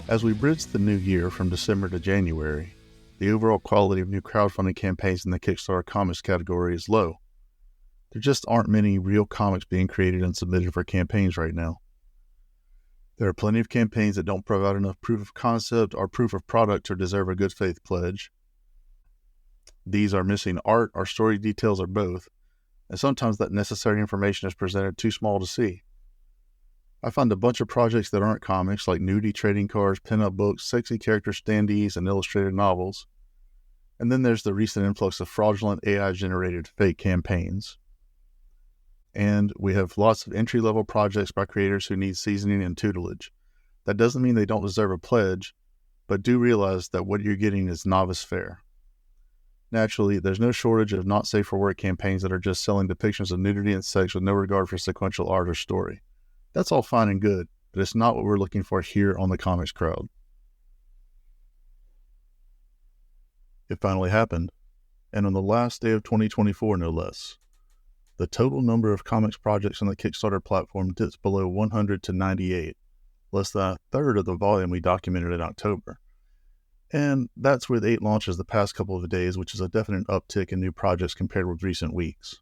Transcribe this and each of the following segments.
As we bridge the new year from December to January, the overall quality of new crowdfunding campaigns in the Kickstarter comics category is low. There just aren't many real comics being created and submitted for campaigns right now. There are plenty of campaigns that don't provide enough proof of concept or proof of product to deserve a good faith pledge. These are missing art or story details or both, and sometimes that necessary information is presented too small to see. I find a bunch of projects that aren't comics, like nudie trading cards, pinup books, sexy character standees, and illustrated novels. And then there's the recent influx of fraudulent AI-generated fake campaigns. And we have lots of entry-level projects by creators who need seasoning and tutelage. That doesn't mean they don't deserve a pledge, but do realize that what you're getting is novice fare. Naturally, there's no shortage of not safe for work campaigns that are just selling depictions of nudity and sex with no regard for sequential art or story. That's all fine and good, but it's not what we're looking for here on the Comics Crowd. It finally happened, and on the last day of 2024 no less. The total number of comics projects on the Kickstarter platform dips below 100 to 98, less than a third of the volume we documented in October. And that's with 8 launches the past couple of days, which is a definite uptick in new projects compared with recent weeks.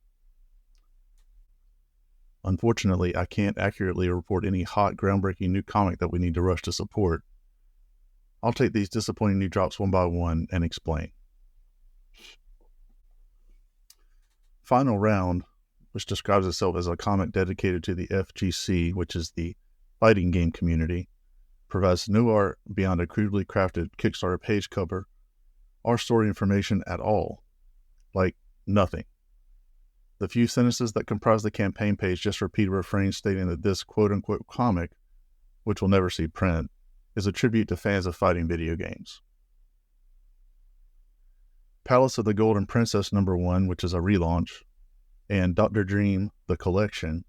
Unfortunately, I can't accurately report any hot, groundbreaking new comic that we need to rush to support. I'll take these disappointing new drops one by one and explain. Final Round, which describes itself as a comic dedicated to the FGC, which is the fighting game community, provides no art beyond a crudely crafted Kickstarter page cover or story information at all. Like, nothing. The few sentences that comprise the campaign page just repeat a refrain stating that this quote-unquote comic, which will never see print, is a tribute to fans of fighting video games. Palace of the Golden Princess #1, which is a relaunch, and Dr. Dream, The Collection,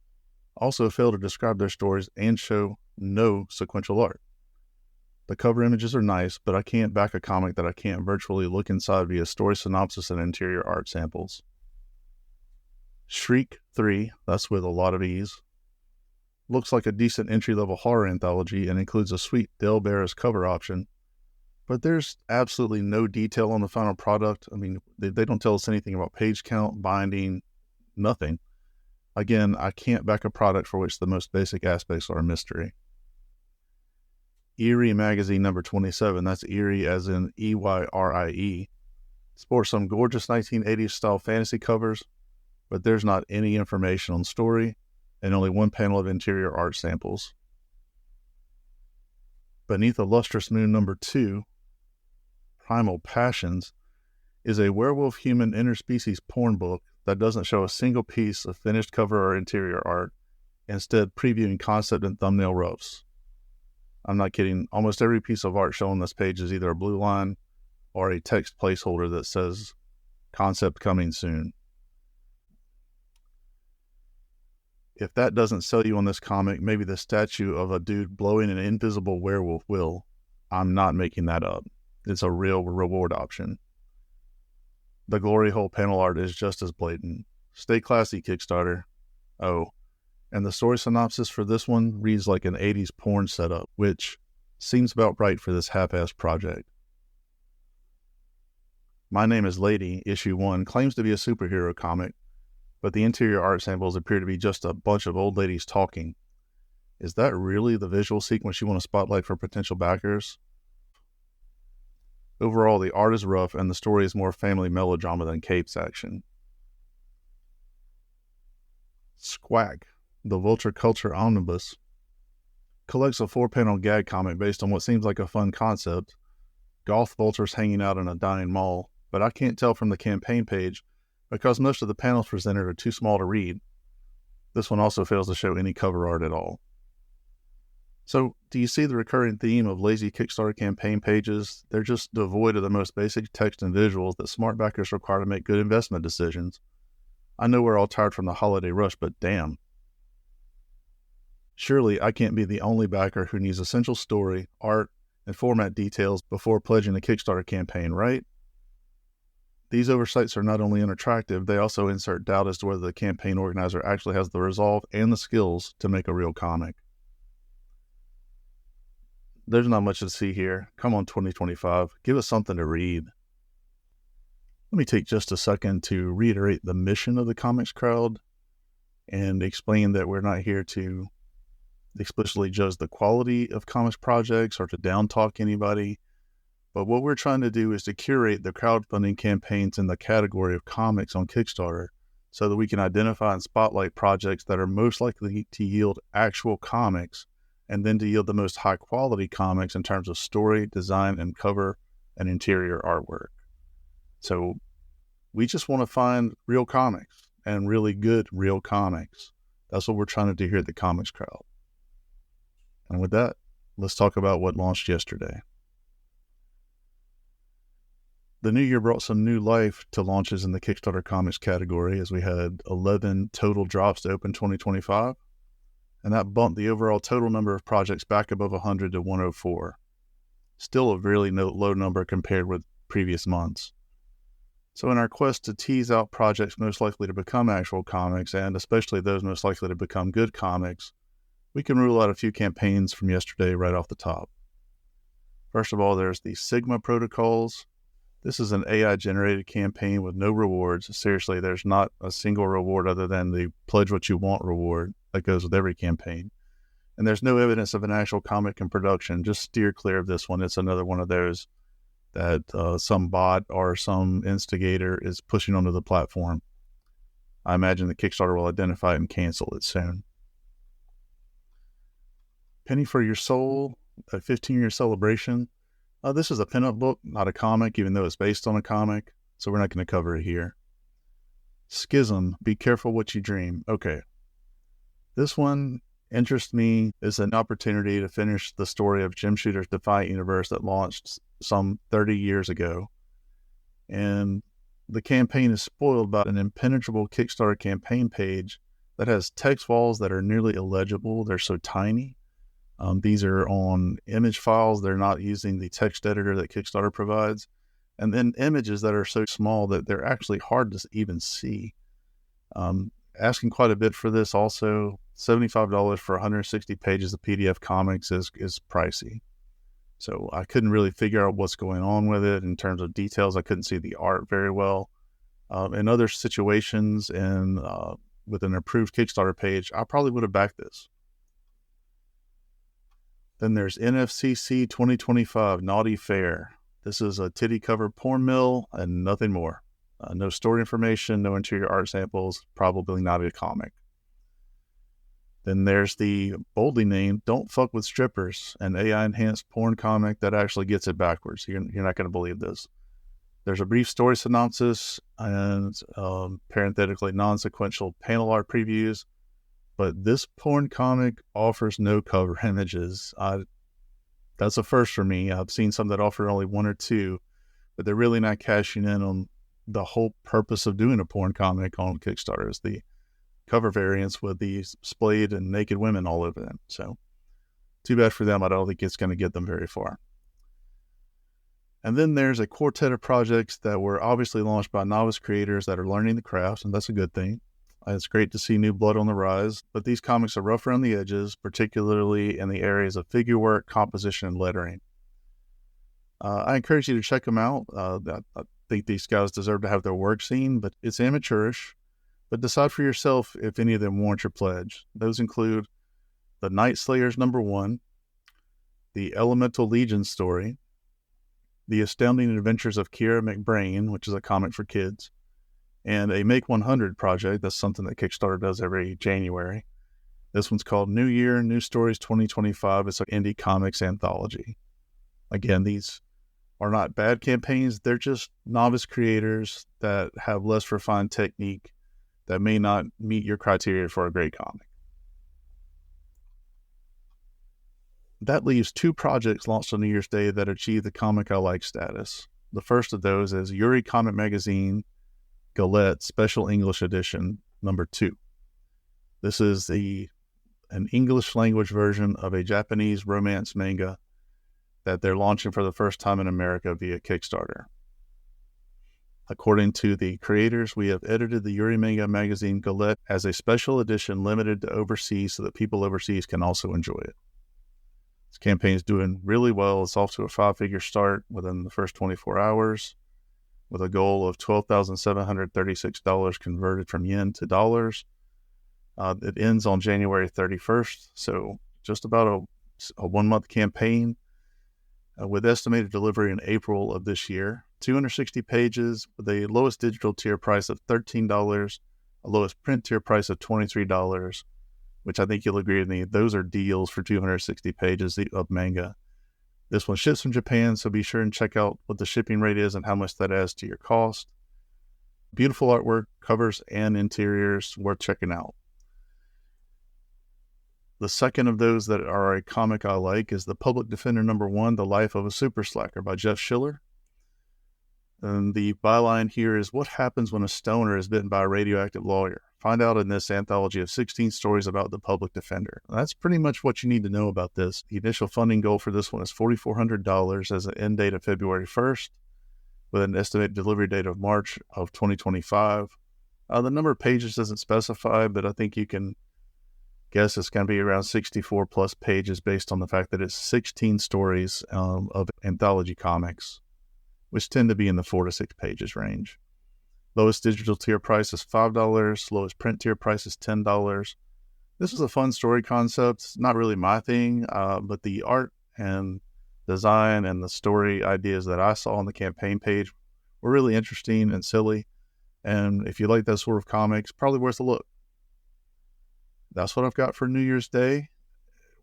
also fail to describe their stories and show no sequential art. The cover images are nice, but I can't back a comic that I can't virtually look inside via story synopsis and interior art samples. Shriek 3, that's with a lot of ease, looks like a decent entry-level horror anthology and includes a sweet Del Barris cover option, but there's absolutely no detail on the final product. I mean, they don't tell us anything about page count, binding, nothing. Again, I can't back a product for which the most basic aspects are a mystery. Eerie Magazine #27, that's Eerie as in EYRIE, sports some gorgeous 1980s style fantasy covers, but there's not any information on story and only one panel of interior art samples. Beneath a Lustrous Moon #2, Primal Passions, is a werewolf-human interspecies porn book that doesn't show a single piece of finished cover or interior art, instead previewing concept and thumbnail roughs. I'm not kidding, almost every piece of art shown on this page is either a blue line or a text placeholder that says, "Concept coming soon." If that doesn't sell you on this comic, maybe the statue of a dude blowing an invisible werewolf will. I'm not making that up. It's a real reward option. The glory hole panel art is just as blatant. Stay classy, Kickstarter. Oh, and the story synopsis for this one reads like an 80s porn setup, which seems about right for this half-assed project. My Name is Lady, issue 1, claims to be a superhero comic, but the interior art samples appear to be just a bunch of old ladies talking. Is that really the visual sequence you want to spotlight for potential backers? Overall, the art is rough and the story is more family melodrama than capes action. Squack, the Vulture Culture Omnibus, collects a 4-panel gag comic based on what seems like a fun concept, goth vultures hanging out in a dying mall, but I can't tell from the campaign page because most of the panels presented are too small to read. This one also fails to show any cover art at all. So, do you see the recurring theme of lazy Kickstarter campaign pages? They're just devoid of the most basic text and visuals that smart backers require to make good investment decisions. I know we're all tired from the holiday rush, but damn. Surely I can't be the only backer who needs essential story, art, and format details before pledging a Kickstarter campaign, right? These oversights are not only unattractive, they also insert doubt as to whether the campaign organizer actually has the resolve and the skills to make a real comic. there's not much to see here. Come on, 2025. Give us something to read. Let me take just a second to reiterate the mission of the comics crowd and explain that we're not here to explicitly judge the quality of comics projects or to down talk anybody. But what we're trying to do is to curate the crowdfunding campaigns in the category of comics on Kickstarter so that we can identify and spotlight projects that are most likely to yield actual comics and then to yield the most high quality comics in terms of story, design, and cover and interior artwork. So we just want to find real comics and really good real comics. That's what we're trying to do here at the Comics Crowd. And with that, let's talk about what launched yesterday. The new year brought some new life to launches in the Kickstarter comics category as we had 11 total drops to open 2025, and that bumped the overall total number of projects back above 100 to 104. Still a really low number compared with previous months. So in our quest to tease out projects most likely to become actual comics, and especially those most likely to become good comics, we can rule out a few campaigns from yesterday right off the top. First of all, there's the Sigma Protocols. This is an AI-generated campaign with no rewards. Seriously, there's not a single reward other than the Pledge What You Want reward that goes with every campaign. And there's no evidence of an actual comic in production. Just steer clear of this one. It's another one of those that some bot or some instigator is pushing onto the platform. I imagine the Kickstarter will identify it and cancel it soon. Penny for Your Soul, a 15-year celebration. This is a pinup book, not a comic, even though it's based on a comic, so we're not going to cover it here. Schism, Be Careful What You Dream. Okay. This one interests me as an opportunity to finish the story of Jim Shooter's Defiant Universe that launched some 30 years ago. And the campaign is spoiled by an impenetrable Kickstarter campaign page that has text walls that are nearly illegible. They're so tiny. These are on image files. They're not using the text editor that Kickstarter provides. And then images that are so small that they're actually hard to even see. Asking quite a bit for this also. $75 for 160 pages of PDF comics is pricey. So I couldn't really figure out what's going on with it in terms of details. I couldn't see the art very well. In other situations and with an approved Kickstarter page, I probably would have backed this. Then there's NFCC 2025 Naughty Fair. This is a titty-covered porn mill and nothing more. No story information, no interior art samples, probably not a comic. Then there's the boldly named Don't Fuck With Strippers, an AI-enhanced porn comic that actually gets it backwards. You're not going to believe this. There's a brief story synopsis and parenthetically non-sequential panel art previews. But this porn comic offers no cover images. That's a first for me. I've seen some that offer only one or two, but they're really not cashing in on the whole purpose of doing a porn comic on Kickstarter is the cover variants with the splayed and naked women all over them. So too bad for them. I don't think it's going to get them very far. And then there's a quartet of projects that were obviously launched by novice creators that are learning the craft, and that's a good thing. It's great to see new blood on the rise, but these comics are rough around the edges, particularly in the areas of figure work, composition, and lettering. I encourage you to check them out. I think these guys deserve to have their work seen, but it's amateurish. But decide for yourself if any of them warrant your pledge. Those include The Night Slayers #1, The Elemental Legion story, The Astounding Adventures of Kira McBrain, which is a comic for kids, and a Make 100 project. That's something that Kickstarter does every January. This one's called New Year, New Stories 2025. It's an indie comics anthology. Again, these are not bad campaigns. They're just novice creators that have less refined technique that may not meet your criteria for a great comic. That leaves two projects launched on New Year's Day that achieve the Comic I Like status. The first of those is Yuri Comic Magazine Galette Special English Edition #2. This is an English language version of a Japanese romance manga that they're launching for the first time in America via Kickstarter. According to the creators, we have edited the Yuri Manga Magazine Galette as a special edition limited to overseas so that people overseas can also enjoy it. This campaign is doing really well. It's off to a 5-figure start within the first 24 hours with a goal of $12,736 converted from yen to dollars. It ends on January 31st, so just about a 1-month campaign with estimated delivery in April of this year. 260 pages with a lowest digital tier price of $13, a lowest print tier price of $23, which I think you'll agree with me, those are deals for 260 pages of manga. This one ships from Japan, so be sure and check out what the shipping rate is and how much that adds to your cost. Beautiful artwork, covers, and interiors, worth checking out. The second of those that are a comic I like is The Public Defender #1, The Life of a Super Slacker by Jeff Schiller. And the byline here is, what happens when a stoner is bitten by a radioactive lawyer? Find out in this anthology of 16 stories about the public defender. That's pretty much what you need to know about this. The initial funding goal for this one is $4,400 as an end date of February 1st, with an estimated delivery date of March of 2025. The number of pages doesn't specify, but I think you can guess it's going to be around 64 plus pages based on the fact that it's 16 stories of anthology comics, which tend to be in the 4 to 6 pages range. Lowest digital tier price is $5. Lowest print tier price is $10. This is a fun story concept. It's not really my thing, but the art and design and the story ideas that I saw on the campaign page were really interesting and silly. And if you like that sort of comics, probably worth a look. That's what I've got for New Year's Day.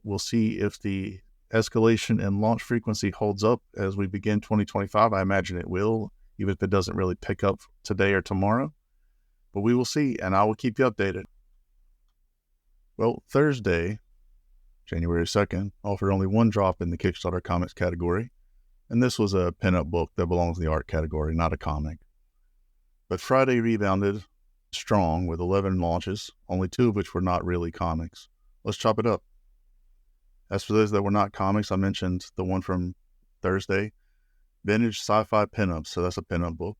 We'll see if the escalation in launch frequency holds up as we begin 2025. I imagine it will, even if it doesn't really pick up today or tomorrow. But we will see, and I will keep you updated. Well, Thursday, January 2nd, offered only one drop in the Kickstarter comics category, and this was a pinup book that belongs in the art category, not a comic. But Friday rebounded strong with 11 launches, only 2 of which were not really comics. Let's chop it up. As for those that were not comics, I mentioned the one from Thursday, Vintage Sci-Fi Pinups, so that's a pinup book.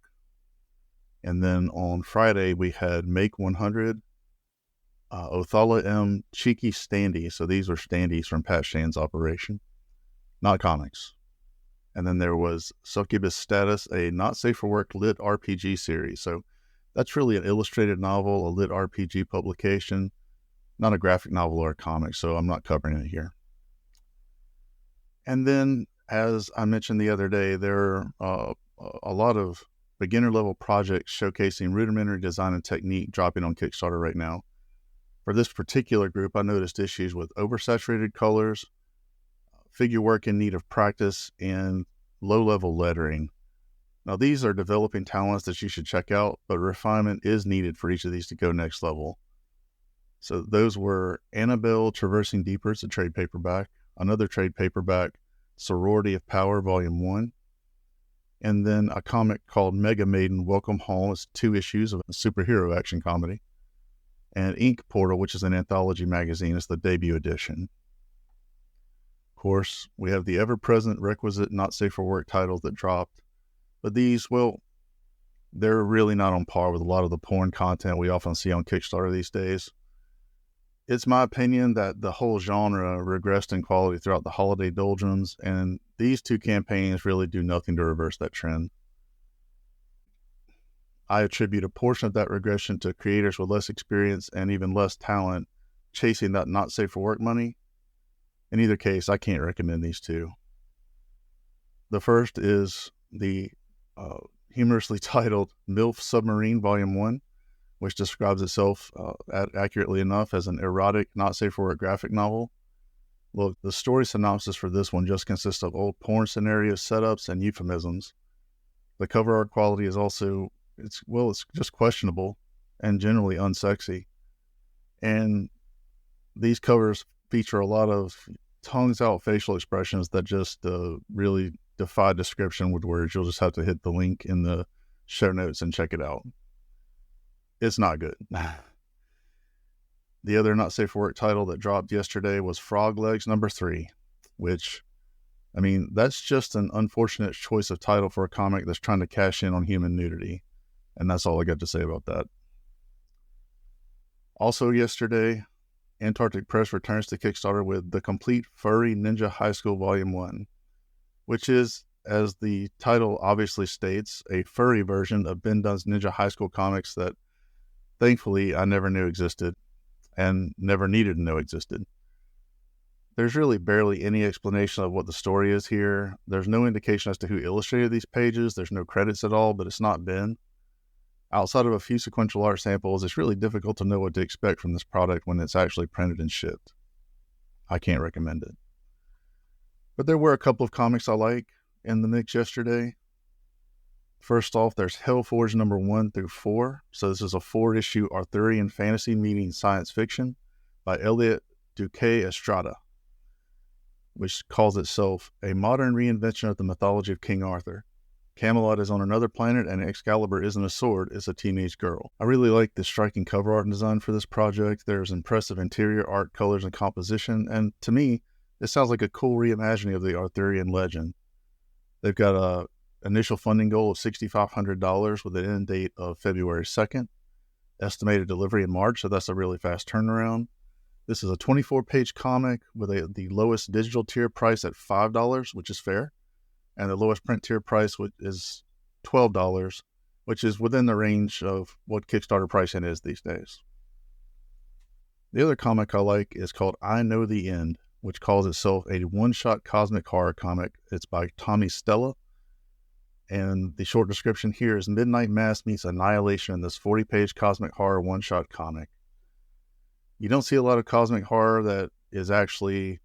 And then on Friday, we had Make 100, Othala M. Cheeky Standy, so these were standees from Pat Shan's operation, not comics. And then there was Succubus Status, a not safe for work lit RPG series. So that's really an illustrated novel, a lit RPG publication, not a graphic novel or a comic, so I'm not covering it here. And then, as I mentioned the other day, there are a lot of beginner-level projects showcasing rudimentary design and technique dropping on Kickstarter right now. For this particular group, I noticed issues with oversaturated colors, figure work in need of practice, and low-level lettering. Now, these are developing talents that you should check out, but refinement is needed for each of these to go next level. So those were Annabelle Traversing Deeper, it's a trade paperback, another trade paperback, Sorority of Power, Volume 1, and then a comic called Mega Maiden Welcome Home. It's 2 issues of a superhero action comedy, and Ink Portal, which is an anthology magazine. It's the debut edition. Of course, we have the ever-present requisite not safe for work titles that dropped. But these, well, they're really not on par with a lot of the porn content we often see on Kickstarter these days. It's my opinion that the whole genre regressed in quality throughout the holiday doldrums, and these 2 campaigns really do nothing to reverse that trend. I attribute a portion of that regression to creators with less experience and even less talent chasing that not safe for work money. In either case, I can't recommend these 2. The first is the humorously titled MILF Submarine Volume 1, which describes itself accurately enough as an erotic, not safe for work graphic novel. Look, the story synopsis for this one just consists of old porn scenario setups and euphemisms. The cover art quality is also, it's just questionable and generally unsexy. And these covers feature a lot of tongues out facial expressions that just really defy description with words. You'll just have to hit the link in the show notes and check it out. It's not good. The other not safe for work title that dropped yesterday was Frog Legs #3, which, I mean, that's just an unfortunate choice of title for a comic that's trying to cash in on human nudity. And that's all I got to say about that. Also yesterday, Antarctic Press returns to Kickstarter with The Complete Furry Ninja High School Volume 1, which is, as the title obviously states, a furry version of Ben Dunn's Ninja High School comics that, thankfully, I never knew existed and never needed to know existed. There's really barely any explanation of what the story is here. There's no indication as to who illustrated these pages. There's no credits at all, but it's not Ben. Outside of a few sequential art samples, it's really difficult to know what to expect from this product when it's actually printed and shipped. I can't recommend it. But there were a couple of comics I like in the mix yesterday. First off, there's Hellforge number 1 through 4. So this is a 4-issue Arthurian fantasy meeting science fiction by Elliot Duque Estrada, which calls itself a modern reinvention of the mythology of King Arthur. Camelot is on another planet, and Excalibur isn't a sword, it's a teenage girl. I really like the striking cover art and design for this project. There's impressive interior art, colors, and composition, and to me, it sounds like a cool reimagining of the Arthurian legend. They've got a initial funding goal of $6,500 with an end date of February 2nd. Estimated delivery in March, so that's a really fast turnaround. This is a 24-page comic with the lowest digital tier price at $5, which is fair, and the lowest print tier price is $12, which is within the range of what Kickstarter pricing is these days. The other comic I like is called I Know the End, which calls itself a one-shot cosmic horror comic. It's by Tommy Stella, and the short description here is Midnight Mass meets Annihilation in this 40-page cosmic horror one-shot comic. You don't see a lot of cosmic horror that is actually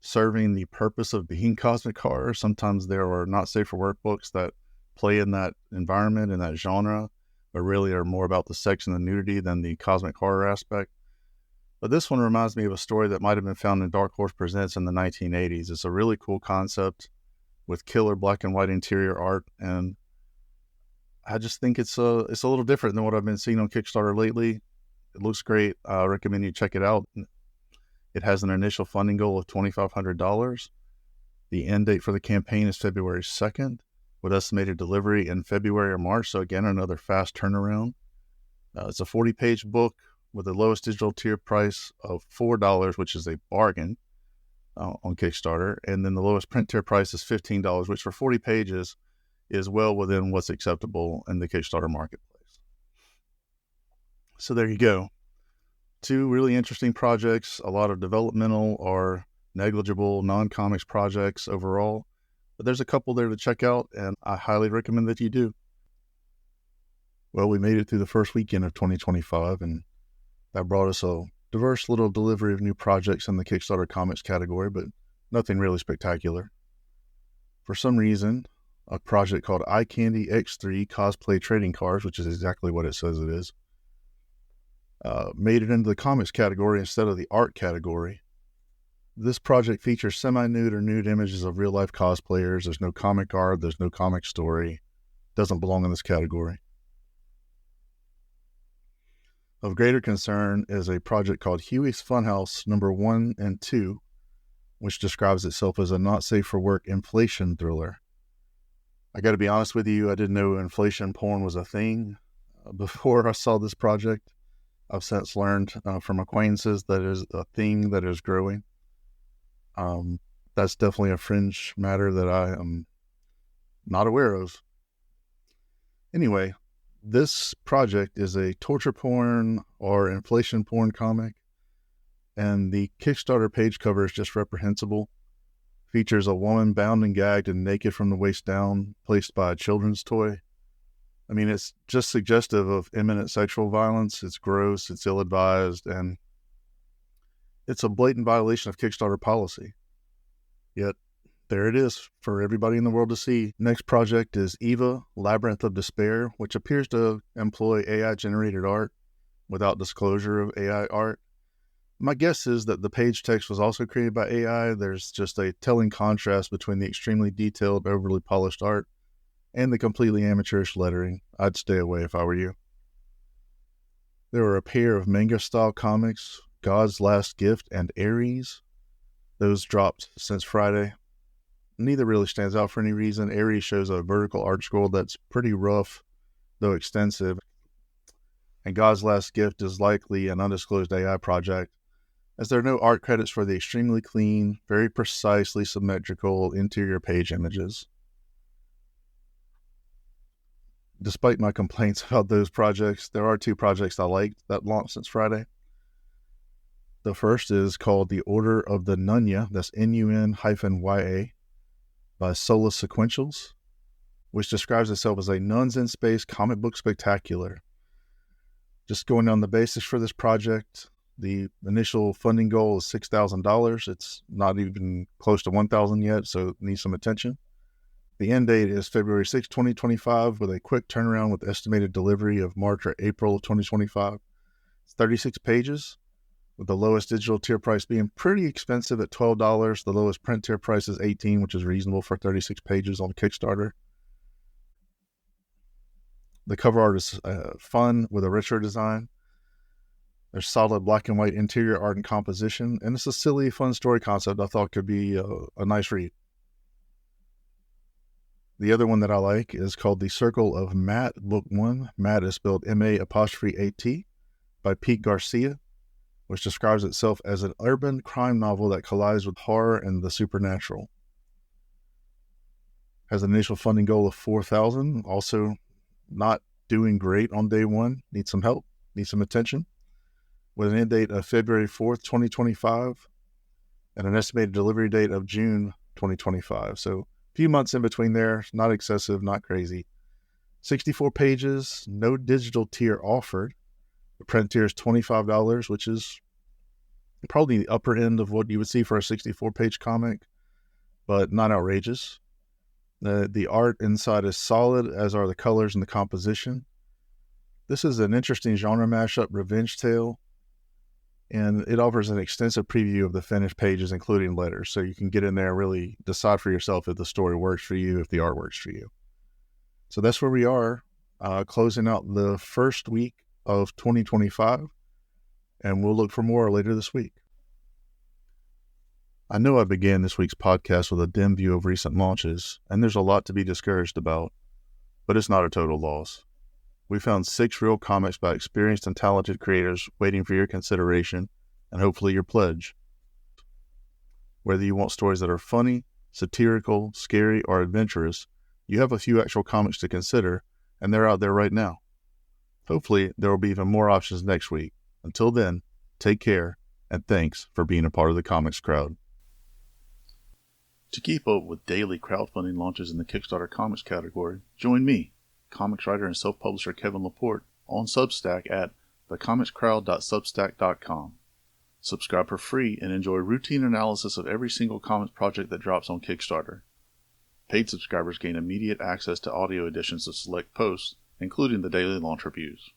serving the purpose of being cosmic horror. Sometimes there are not safe for work books that play in that environment, in that genre, but really are more about the sex and the nudity than the cosmic horror aspect. But this one reminds me of a story that might have been found in Dark Horse Presents in the 1980s. It's a really cool concept with killer black and white interior art, and I just think it's a little different than what I've been seeing on Kickstarter lately. It looks great. I recommend you check it out. It has an initial funding goal of $2,500. The end date for the campaign is February 2nd, with estimated delivery in February or March. So again, another fast turnaround. It's a 40-page book with the lowest digital tier price of $4, which is a bargain on Kickstarter. And then the lowest print tier price is $15, which for 40 pages is well within what's acceptable in the Kickstarter marketplace. So there you go. 2 really interesting projects, a lot of developmental or negligible non-comics projects overall. But there's a couple there to check out, and I highly recommend that you do. Well, we made it through the first weekend of 2025, and that brought us a diverse little delivery of new projects in the Kickstarter comics category, but nothing really spectacular. For some reason, a project called Eye Candy X3 Cosplay Trading Cards, which is exactly what it says it is, made it into the comics category instead of the art category. This project features semi-nude or nude images of real-life cosplayers. There's no comic art. There's no comic story. Doesn't belong in this category. Of greater concern is a project called Huey's Funhouse number 1 and 2, which describes itself as a not-safe-for-work inflation thriller. I got to be honest with you, I didn't know inflation porn was a thing before I saw this project. I've since learned from acquaintances that is a thing that is growing. That's definitely a fringe matter that I am not aware of. Anyway, this project is a torture porn or inflation porn comic, and the Kickstarter page cover is just reprehensible. Features a woman bound and gagged and naked from the waist down, placed by a children's toy. I mean, it's just suggestive of imminent sexual violence. It's gross, it's ill-advised, and it's a blatant violation of Kickstarter policy. Yet, there it is for everybody in the world to see. Next project is Eva, Labyrinth of Despair, which appears to employ AI-generated art without disclosure of AI art. My guess is that the page text was also created by AI. There's just a telling contrast between the extremely detailed, overly polished art and the completely amateurish lettering. I'd stay away if I were you. There were a pair of manga-style comics, God's Last Gift and Ares. Those dropped since Friday. Neither really stands out for any reason. Ares shows a vertical art scroll that's pretty rough, though extensive. And God's Last Gift is likely an undisclosed AI project. as there are no art credits for the extremely clean, very precisely symmetrical interior page images. Despite my complaints about those projects, there are two projects I liked that launched since Friday. The first is called The Order of the Nunya, that's Nun-YA, by Solus Sequentials, which describes itself as a nuns in space comic book spectacular. Just going down the basics for this project, the initial funding goal is $6,000. It's not even close to $1,000 yet, so it needs some attention. The end date is February 6, 2025, with a quick turnaround with estimated delivery of March or April of 2025. It's 36 pages, with the lowest digital tier price being pretty expensive at $12. The lowest print tier price is $18, which is reasonable for 36 pages on Kickstarter. The cover art is fun with a retro design. There's solid black and white interior art and composition, and it's a silly, fun story concept I thought could be a nice read. The other one that I like is called The Circle of Matt, Book 1. Matt is spelled M-A-'A-T, by Pete Garcia, which describes itself as an urban crime novel that collides with horror and the supernatural. Has an initial funding goal of $4,000, also not doing great on day one, needs some help, needs some attention, with an end date of February 4th, 2025, and an estimated delivery date of June 2025. So a few months in between there, not excessive, not crazy. 64 pages, no digital tier offered. The print tier is $25, which is probably the upper end of what you would see for a 64-page comic, but not outrageous. The art inside is solid, as are the colors and the composition. This is an interesting genre mashup revenge tale, and it offers an extensive preview of the finished pages, including letters, so you can get in there and really decide for yourself if the story works for you, if the art works for you. So that's where we are, closing out the first week of 2025, and we'll look for more later this week. I know I began this week's podcast with a dim view of recent launches, and there's a lot to be discouraged about, but it's not a total loss. We found 6 real comics by experienced and talented creators waiting for your consideration and hopefully your pledge. Whether you want stories that are funny, satirical, scary, or adventurous, you have a few actual comics to consider, and they're out there right now. Hopefully, there will be even more options next week. Until then, take care, and thanks for being a part of the comics crowd. To keep up with daily crowdfunding launches in the Kickstarter comics category, join me, comics writer and self-publisher Kevin Laporte, on Substack at thecomicscrowd.substack.com. Subscribe for free and enjoy routine analysis of every single comics project that drops on Kickstarter. Paid subscribers gain immediate access to audio editions of select posts, including the daily launch reviews.